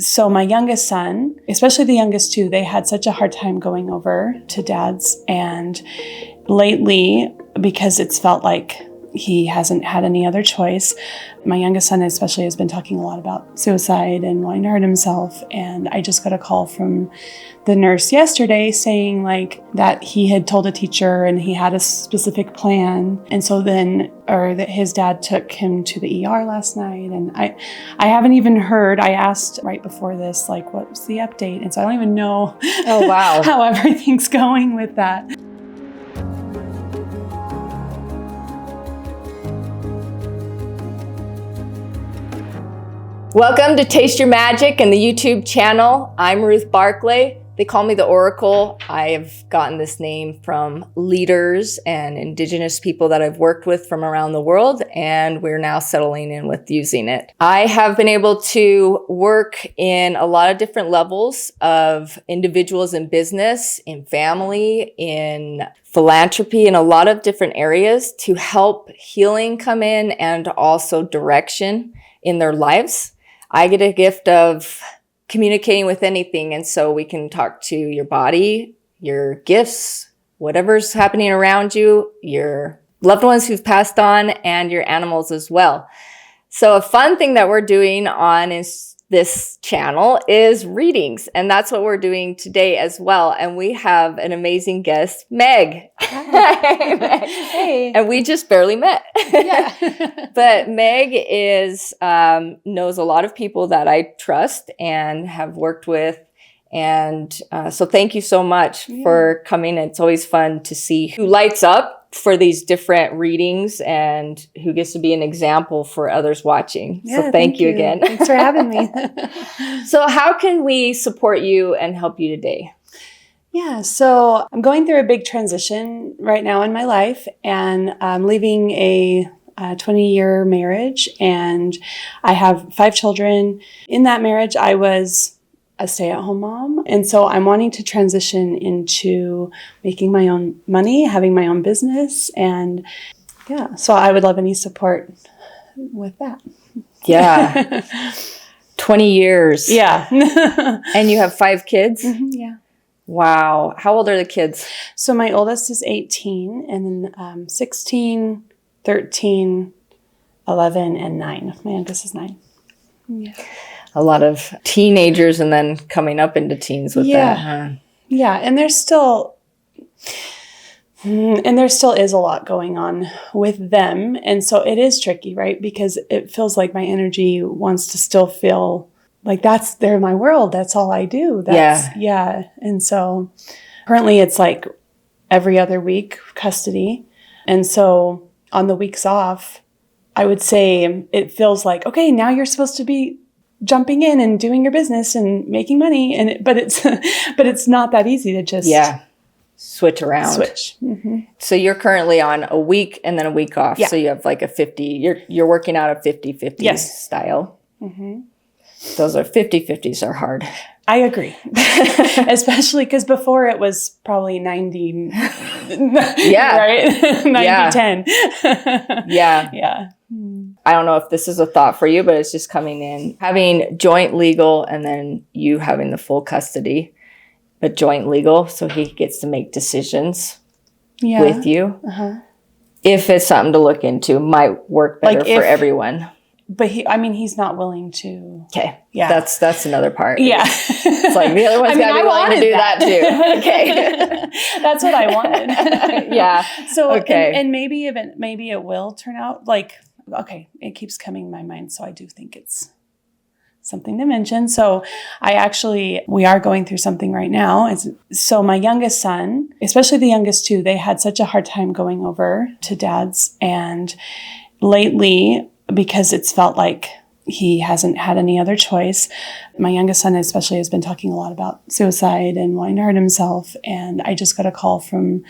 So my youngest son, especially the youngest two, they had such a hard time going over to dad's. And lately, because it's felt like he hasn't had any other choice, my youngest son especially has been talking a lot about suicide and wanting to hurt himself. And I just got a call from the nurse yesterday saying like that he had told a teacher and he had a specific plan. And so then, or that his dad took him to the ER last night. And I haven't even heard, I asked right before this, like, what was the update? And so I don't even know Oh, wow. how everything's going with that. Welcome to Taste Your Magic and the YouTube channel. I'm Ruth Barclay. They call me the Oracle. I have gotten this name from leaders and indigenous people that I've worked with from around the world, and we're now settling in with using it. I have been able to work in a lot of different levels of individuals in business, in family, in philanthropy, in a lot of different areas to help healing come in and also direction in their lives. I get a gift of communicating with anything. And so we can talk to your body, your gifts, whatever's happening around you, your loved ones who've passed on, and your animals as well. So a fun thing that we're doing on this channel is readings. And that's what we're doing today as well. And we have an amazing guest, Meg. Hi, Meg. Hey. And we just barely met. Yeah. But Meg knows a lot of people that I trust and have worked with. And so thank you so much for coming. It's always fun to see who lights up for these different readings and who gets to be an example for others watching. Yeah, so thank you again. Thanks for having me. So how can we support you and help you today? Yeah, so I'm going through a big transition right now in my life, and I'm leaving a 20-year marriage, and I have 5 children. In that marriage, I was a stay-at-home mom. And so I'm wanting to transition into making my own money, having my own business. And yeah, so I would love any support with that. Yeah. 20 years. Yeah. And you have 5 kids? Mm-hmm, yeah. Wow. How old are the kids? So my oldest is 18, and then 16, 13, 11, and 9. My youngest is 9. Yeah. A lot of teenagers and then coming up into teens with that, huh? Yeah, and there still is a lot going on with them. And so it is tricky, right? Because it feels like my energy wants to still feel like they're my world. That's all I do. Yeah. And so currently it's like every other week custody. And so on the weeks off, I would say it feels like, okay, now you're supposed to be jumping in and doing your business and making money. But it's not that easy to just switch around. Mm-hmm. So you're currently on a week and then a week off. Yeah. So you have like a 50, you're working out a 50-50 style. Mm-hmm. Those are 50-50s are hard. I agree. Especially because before it was probably 90. Yeah. Right? 90-10. Yeah. Yeah. I don't know if this is a thought for you, but it's just coming in. Having joint legal and then you having the full custody, but joint legal, so he gets to make decisions with you. Uh-huh. If it's something to look into, might work better for everyone. But he's not willing to. Okay. Yeah. That's another part. Yeah. It's like the other one's got to be willing to do that too. Okay. That's what I wanted. Yeah. So, okay. And maybe it will turn out like, okay, it keeps coming in my mind. So I do think it's something to mention. So we are going through something right now. So my youngest son, especially the youngest two, they had such a hard time going over to dad's. And lately, because it's felt like he hasn't had any other choice, my youngest son especially has been talking a lot about suicide and wanting to hurt himself. And I just got a call from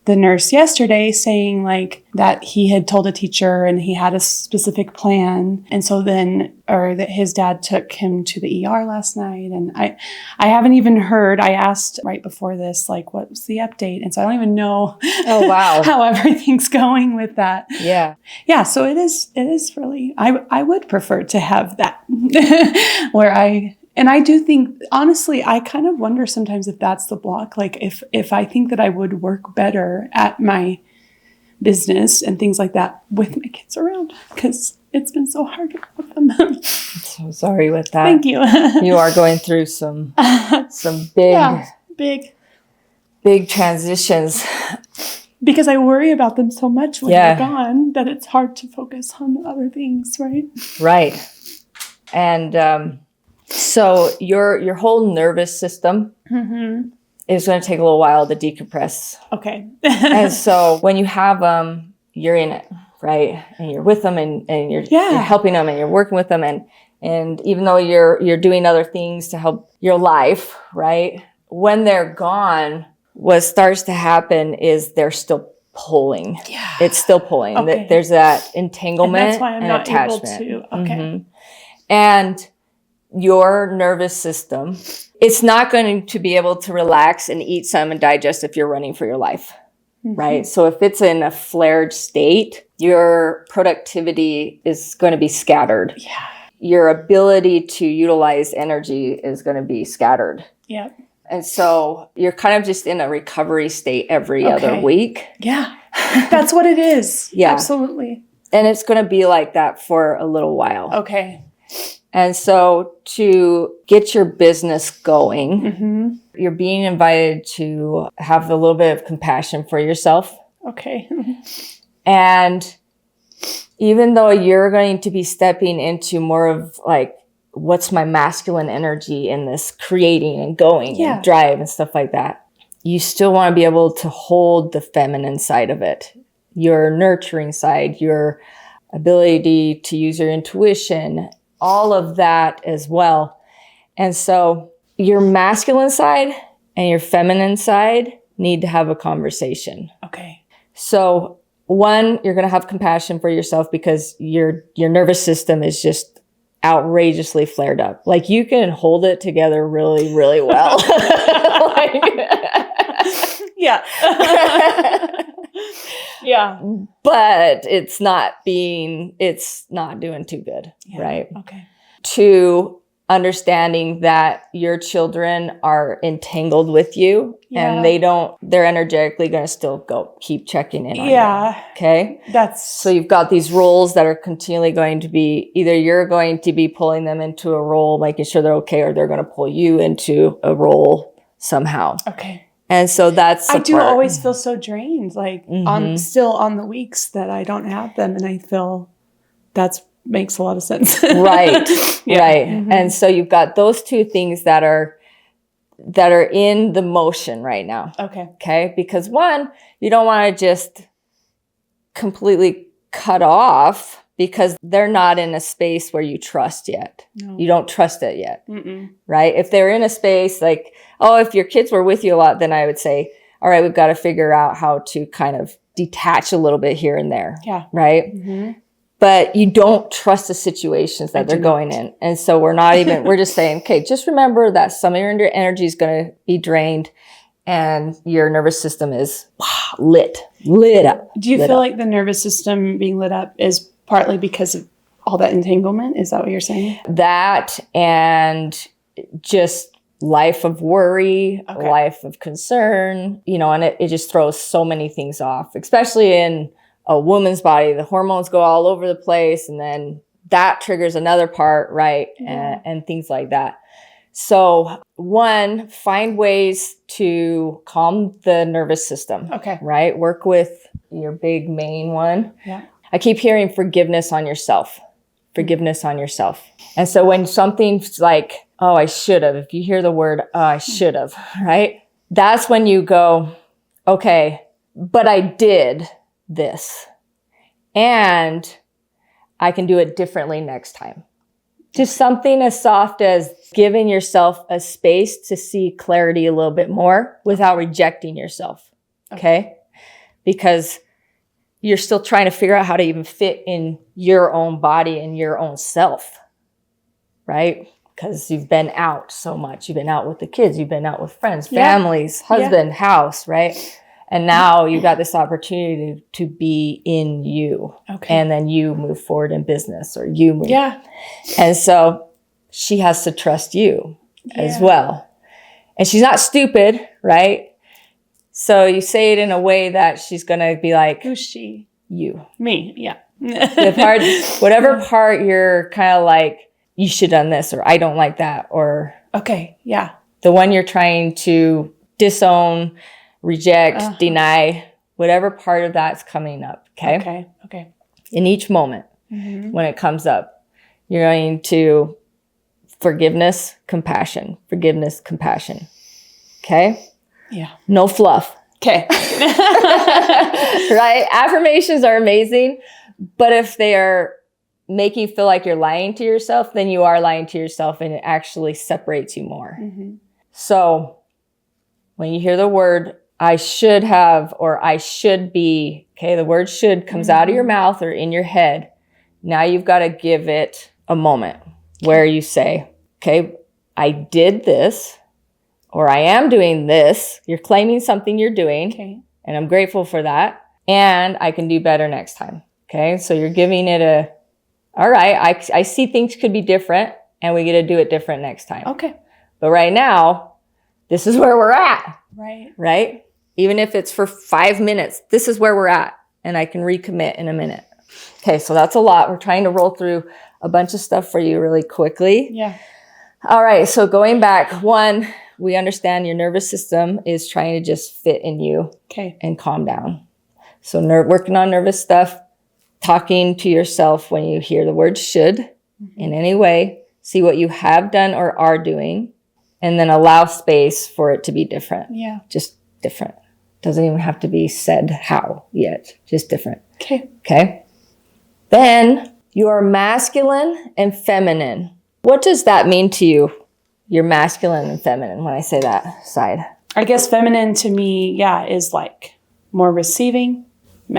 the nurse yesterday saying like that he had told a teacher and he had a specific plan. And so then, or that his dad took him to the ER last night. And I haven't even heard, I asked right before this, like, what was the update? And so I don't even know Oh, wow. how everything's going with that. Yeah. Yeah. So it is really, I would prefer to have that where I And I do think, honestly, I kind of wonder sometimes if that's the block. Like if I think that I would work better at my business and things like that with my kids around, because it's been so hard with them. So sorry with that. Thank you. You are going through some big transitions. Because I worry about them so much when they're gone that it's hard to focus on other things, right? Right. And so your whole nervous system is going to take a little while to decompress. Okay. And so when you have you're in it, right? And you're with them and you're helping them and you're working with them and even though you're doing other things to help your life, right? When they're gone, what starts to happen is they're still pulling. Yeah. It's still pulling. Okay. There's that entanglement and, that's why I'm not attachment. Able to. Okay. Mm-hmm. And your nervous system, it's not going to be able to relax and eat some and digest if you're running for your life, right? So if it's in a flared state, your productivity is going to be scattered. Yeah. Your ability to utilize energy is going to be scattered. Yeah. And so you're kind of just in a recovery state every other week. Yeah. That's what it is. Yeah. Absolutely. And it's going to be like that for a little while. Okay. And so to get your business going, you're being invited to have a little bit of compassion for yourself. Okay. And even though you're going to be stepping into more of like, what's my masculine energy in this creating and going and drive and stuff like that, you still want to be able to hold the feminine side of it, your nurturing side, your ability to use your intuition, all of that as well. And so your masculine side and your feminine side need to have a conversation. Okay. So one, you're going to have compassion for yourself because your nervous system is just outrageously flared up. Like you can hold it together really, really well. Yeah. Yeah. But it's not doing too good. Yeah. Right. Okay. Two, understanding that your children are entangled with you and they're energetically going to still keep checking in on you. Okay. So you've got these roles that are continually going to be, either you're going to be pulling them into a role, making sure they're okay, or they're going to pull you into a role somehow. Okay. And so I do always feel so drained, like still on the weeks that I don't have them. And I feel makes a lot of sense. Right. Right. And so you've got those two things that are in the motion right now. Okay. Okay. Because one, you don't want to just completely cut off because they're not in a space where you trust yet. No. You don't trust it yet. Right. If they're in a space like, if your kids were with you a lot, then I would say, all right, we've got to figure out how to kind of detach a little bit here and there. Yeah. Right. But you don't trust the situations that they're going in. And so we're just saying, okay, just remember that some of your energy is going to be drained and your nervous system is lit up. Do you feel like the nervous system being lit up is partly because of all that entanglement? Is that what you're saying? That and just life of worry, life of concern, and it just throws so many things off, especially in a woman's body. The hormones go all over the place and then that triggers another part, right? And things like that. So one, find ways to calm the nervous system. Okay. Right? Work with your big main one. Yeah. I keep hearing forgiveness on yourself. Forgiveness on yourself. And so when something's like, I should have, if you hear the word, I should have, right? That's when you go, okay, but I did this and I can do it differently next time. Just something as soft as giving yourself a space to see clarity a little bit more without rejecting yourself. Okay? Because you're still trying to figure out how to even fit in your own body and your own self. Right? Because you've been out so much. You've been out with the kids. You've been out with friends, families, husband, house, right? And now you've got this opportunity to be in you. Okay. And then you move forward in business or you move. Yeah. And so she has to trust you as Yeah. well. And she's not stupid, right? So you say it in a way that she's going to be like, Who's she? you. Me. Yeah. The part, whatever part you're kind of like, you should have done this, or I don't like that, or Okay. Yeah. the one you're trying to disown, reject, deny, whatever part of that's coming up. Okay. Okay. In each moment when it comes up, you're going to forgiveness, compassion, forgiveness, compassion. Okay. Yeah. No fluff. Okay. Right? Affirmations are amazing, but if they are making you feel like you're lying to yourself, then you are lying to yourself, and it actually separates you more. So when you hear the word, I should have, or I should be, okay, the word should comes out of your mouth or in your head. Now you've got to give it a moment where you say, okay, I did this, or I am doing this. You're claiming something you're doing. Okay. And I'm grateful for that. And I can do better next time. Okay. So you're giving it all right, I see things could be different, and we get to do it different next time. Okay. But right now, this is where we're at. Right. Right? Even if it's for 5 minutes, this is where we're at, and I can recommit in a minute. Okay. So that's a lot. We're trying to roll through a bunch of stuff for you really quickly. Yeah. All right. So going back, one, we understand your nervous system is trying to just fit in you Okay. and calm down. So working on nervous stuff, talking to yourself when you hear the word should in any way, see what you have done or are doing, and then allow space for it to be different. Yeah. Just different. Doesn't even have to be said how yet, just different. Okay. Okay. Then you are masculine and feminine. What does that mean to you? You're masculine and feminine when I say that side. I guess feminine to me, yeah, is like more receiving,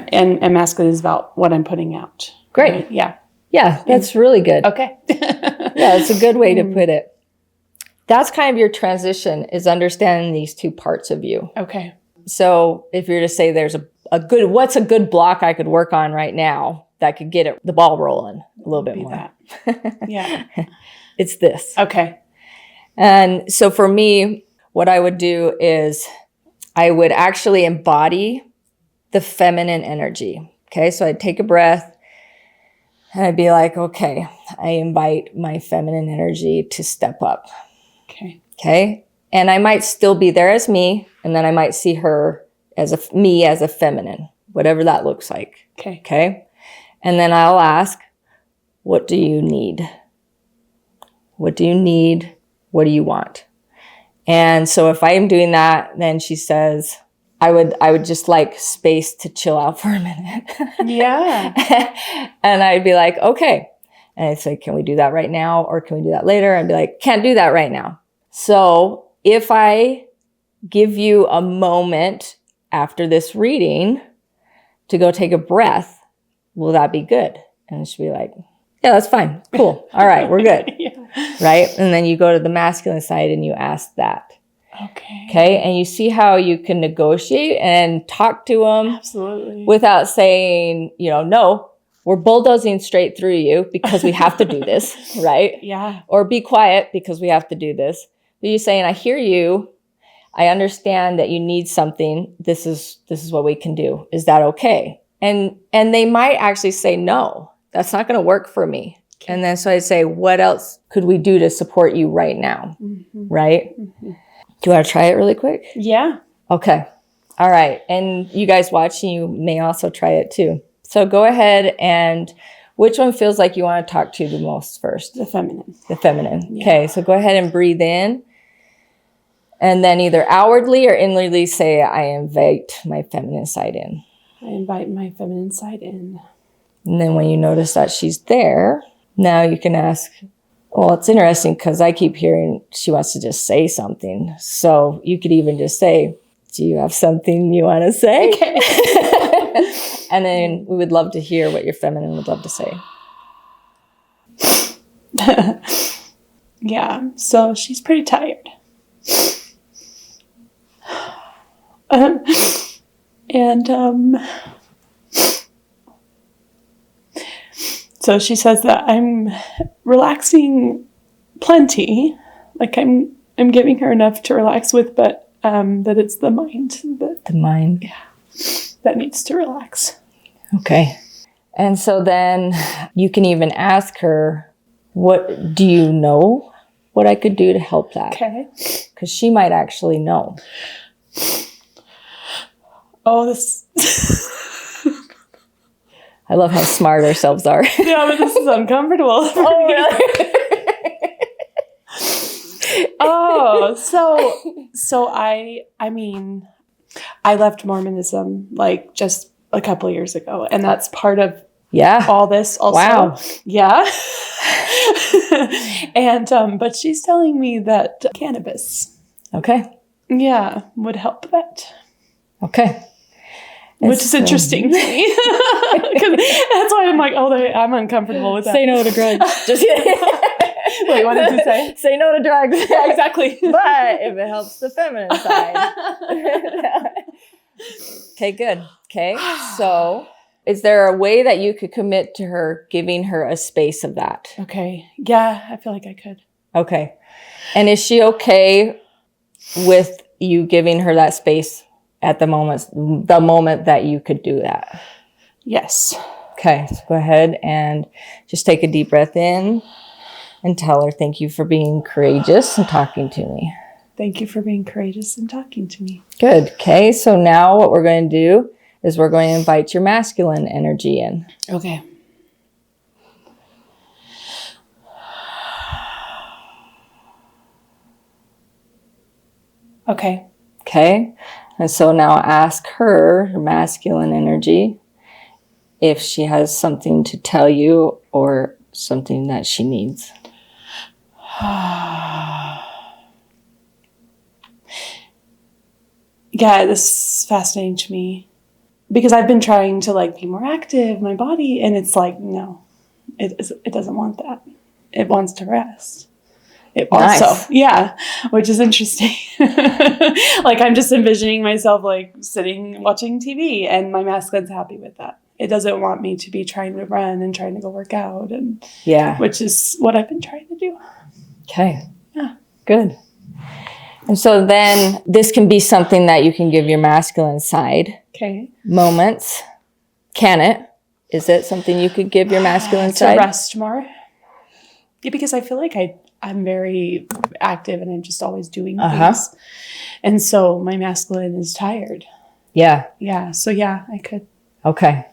and masculine is about what I'm putting out. Great. Right? Yeah. Yeah, that's really good. Okay. Yeah, it's a good way to put it. That's kind of your transition, is understanding these two parts of you. Okay. So if you're to say there's a good, what's a good block I could work on right now that could get the ball rolling a little bit Be more? that. Yeah. It's this. Okay. And so for me, what I would do is I would actually embody the feminine energy. Okay. So I'd take a breath and I'd be like, okay, I invite my feminine energy to step up. Okay. Okay. And I might still be there as me. And then I might see her as me as a feminine, whatever that looks like. Okay. Okay. And then I'll ask, what do you need? What do you need? What do you want? And so if I am doing that, then she says, I would just like space to chill out for a minute. Yeah. And I'd be like, okay. And I'd say, can we do that right now? Or can we do that later? I'd be like, can't do that right now. So if I give you a moment after this reading to go take a breath, will that be good? And she'd be like, yeah, that's fine. Cool. All right. We're good. Yeah. Right. And then you go to the masculine side and you ask that. Okay. Okay. And you see how you can negotiate and talk to them Absolutely. without saying, no, we're bulldozing straight through you because we have to do this. Right. Yeah. Or be quiet because we have to do this. But you're saying, I hear you. I understand that you need something. This is what we can do. Is that okay? And they might actually say, no, that's not going to work for me. Okay. And then so I'd say, what else could we do to support you right now? Mm-hmm. Right? Mm-hmm. Do you want to try it really quick? Yeah. Okay. All right. And you guys watching, you may also try it too. So go ahead, and which one feels like you want to talk to the most first? The feminine. The feminine. Yeah. Okay. So go ahead and breathe in. And then either outwardly or inwardly say, I invite my feminine side in. I invite my feminine side in. And then when you notice that she's there, now you can ask, well, it's interesting because I keep hearing she wants to just say something. So you could even just say, do you have something you want to say? Okay. And then we would love to hear what your feminine would love to say. Yeah. So she's pretty tired. So she says that I'm relaxing plenty. Like I'm giving her enough to relax with, but that it's the mind that needs to relax. Okay. And so then you can even ask her, what do you know what I could do to help that? Okay. Because she might actually know. Oh, this. I love how smart ourselves are. Yeah, but this is uncomfortable. Oh, really? So I mean, I left Mormonism like just a couple of years ago, and that's part of all this also. Wow. Yeah. And but she's telling me that cannabis, would help that. Okay. Which is interesting to me. 'Cause that's why I'm like, I'm uncomfortable with that. Say no to drugs. Just Wait, what did you say? Say no to drugs. Yeah, exactly. But if it helps the feminine side. Okay, good. Okay. So is there a way that you could commit to her giving her a space of that? Okay. Yeah, I feel like I could. Okay. And is she okay with you giving her that space at the moment that you could do that? Yes. Okay. So go ahead and just take a deep breath in and tell her, thank you for being courageous and talking to me. Thank you for being courageous and talking to me. Good. Okay. So now what we're going to do is we're going to invite your masculine energy in. Okay. Okay. Okay. And so now ask her, your masculine energy, if she has something to tell you or something that she needs. Yeah, this is fascinating to me because I've been trying to like be more active, my body, and it's like, no, it doesn't want that. It wants to rest. It also, Nice. Which is interesting. Like I'm just envisioning myself like sitting watching TV, and my masculine's happy with that. It doesn't want me to be trying to run and trying to go work out, and which is what I've been trying to do. Okay. Yeah. Good. And so then this can be something that you can give your masculine side. Okay. Moments. Can it? Is it something you could give your masculine side? To rest more. Yeah, because I feel like I'm very active and I'm just always doing things. And so my masculine is tired. Yeah. Yeah. So yeah, I could. Okay.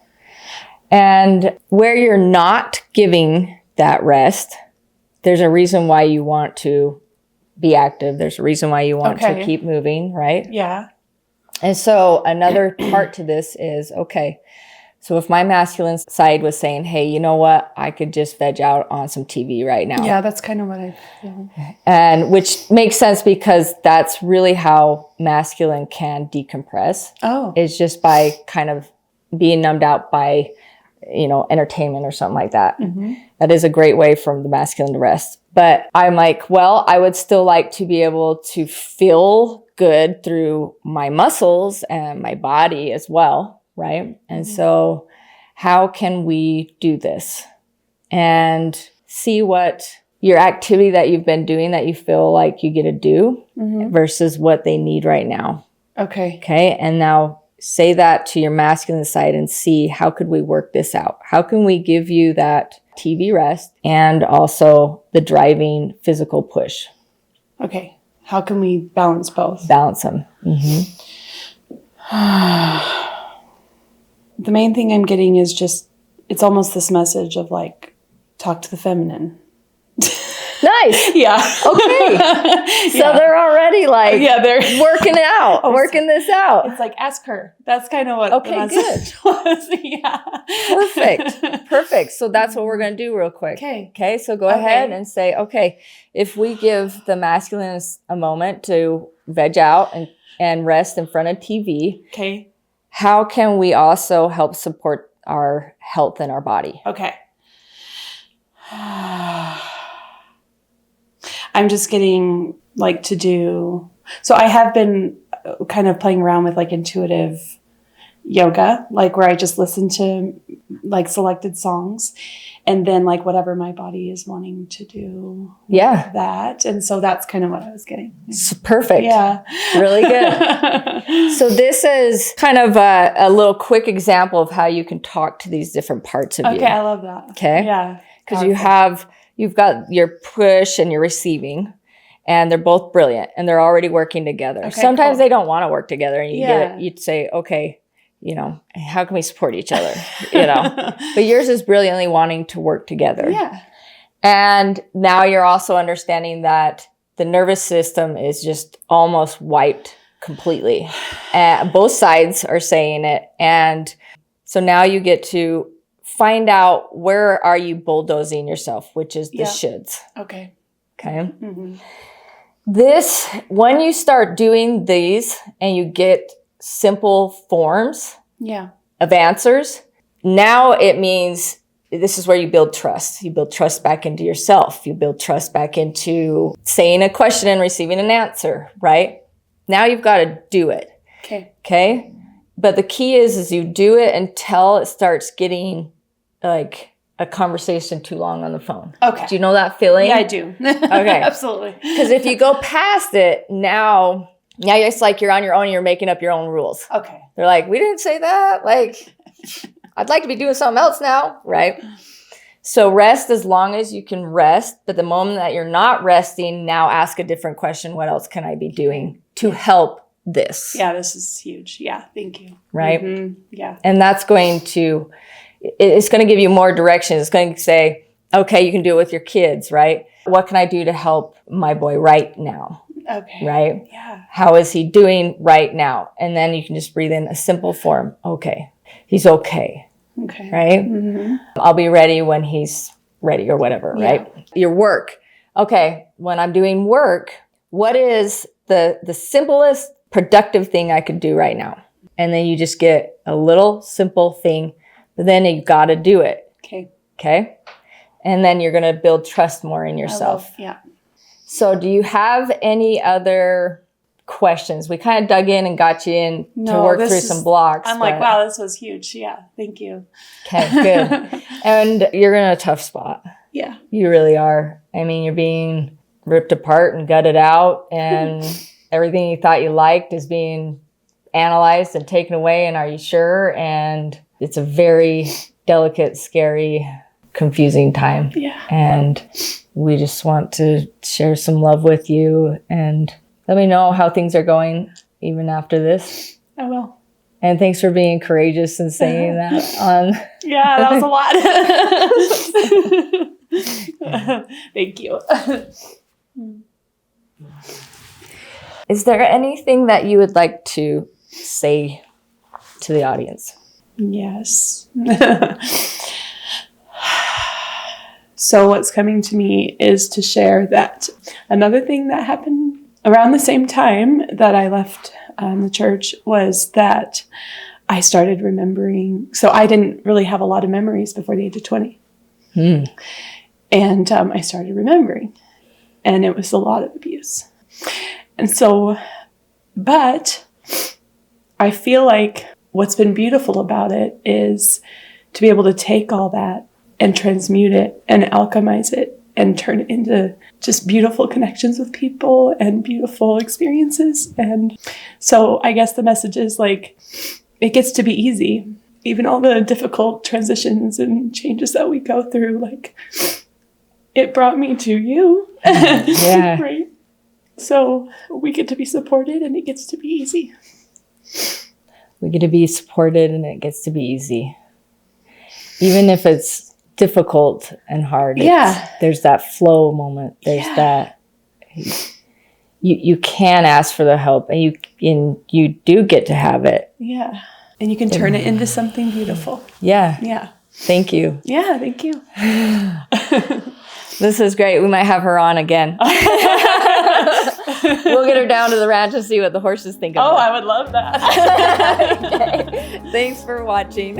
And where you're not giving that rest, there's a reason why you want to be active. There's a reason why you want to keep moving, right? Yeah. And so another part to this is, okay, so if my masculine side was saying, hey, you know what? I could just veg out on some TV right now. Yeah, that's kind of what I feel. And which makes sense because that's really how masculine can decompress. Oh. It's just by kind of being numbed out by, entertainment or something like that. Mm-hmm. That is a great way for the masculine to rest. But I'm like, well, I would still like to be able to feel good through my muscles and my body as well, right? And so how can we do this? And see what your activity that you've been doing that you feel like you get to do versus what they need right now. Okay. Okay. And now say that to your masculine side and see how could we work this out? How can we give you that TV rest and also the driving physical push? Okay. How can we balance both? Balance them. Mm-hmm. The main thing I'm getting is just, it's almost this message of like, talk to the feminine. Nice. Yeah. Okay. So they're already like, they're working this out. It's like, ask her. That's kind of what the message was. Yeah. Perfect. So that's what we're going to do real quick. Okay. So go ahead and say, okay, if we give the masculine a moment to veg out and rest in front of TV. Okay. How can we also help support our health in our body? Okay. I'm just getting like to do, so I have been kind of playing around with like intuitive yoga, like where I just listen to like selected songs and then like whatever my body is wanting to do. Yeah. That. And so that's kind of what I was getting. It's perfect. Yeah. Really good. So this is kind of a little quick example of how you can talk to these different parts of you. Okay, I love that. Okay. Yeah. Because you've got your push and your receiving, and they're both brilliant, and they're already working together. Okay, Sometimes cool. they don't want to work together, and you'd say, okay, how can we support each other? But yours is brilliantly wanting to work together. Yeah. And now you're also understanding that the nervous system is just almost wiped completely. Both sides are saying it. And so now you get to find out, where are you bulldozing yourself, which is the shoulds. Okay. Okay. Mm-hmm. When you start doing these and you get simple forms of answers, now it means this is where you build trust. You build trust back into yourself. You build trust back into saying a question and receiving an answer, right? Now you've got to do it. Okay. But the key is you do it until it starts getting like a conversation too long on the phone. Okay. Do you know that feeling? Yeah, I do. Okay. Absolutely. Because if you go past it, now it's like you're on your own and you're making up your own rules. Okay. They're like, we didn't say that. Like, I'd like to be doing something else now, right? So rest as long as you can rest. But the moment that you're not resting, now ask a different question. What else can I be doing to help this? Yeah, this is huge. Yeah, thank you. Right? Mm-hmm. Yeah. And that's it's going to give you more direction. It's going to say, okay, you can do it with your kids, right? What can I do to help my boy right now? Okay. Right? Yeah. How is he doing right now? And then you can just breathe in a simple form. Okay. He's okay. Okay. Right? Mm-hmm. I'll be ready when he's ready or whatever, right? Your work. Okay. When I'm doing work, what is the simplest productive thing I could do right now? And then you just get a little simple thing, but then you got to do it. Okay. Okay. And then you're going to build trust more in yourself. Yeah. So do you have any other questions? We kind of dug in and got you in to work through some blocks. I'm like, wow, this was huge. Yeah. Thank you. Okay, good. And you're in a tough spot. Yeah. You really are. I mean, you're being ripped apart and gutted out, and everything you thought you liked is being analyzed and taken away. And are you sure? And it's a very delicate, scary, confusing time. Yeah. And we just want to share some love with you and let me know how things are going even after this. I will. And thanks for being courageous and saying that on. Yeah, that was a lot. Thank you. Is there anything that you would like to say to the audience? Yes. So what's coming to me is to share that another thing that happened around the same time that I left the church was that I started remembering. So I didn't really have a lot of memories before the age of 20. And I started remembering. And it was a lot of abuse. And so, but I feel like what's been beautiful about it is to be able to take all that and transmute it and alchemize it and turn it into just beautiful connections with people and beautiful experiences. And so I guess the message is like, it gets to be easy. Even all the difficult transitions and changes that we go through, like, it brought me to you. Yeah. Right? So we get to be supported and it gets to be easy. We get to be supported and it gets to be easy. Even if it's difficult and hard. There's that flow moment. There's that you can ask for the help and you do get to have it. Yeah. And you can turn it into something beautiful. Yeah. Yeah. Thank you. Yeah, thank you. This is great. We might have her on again. We'll get her down to the ranch and see what the horses think of her. I would love that. Okay. Thanks for watching.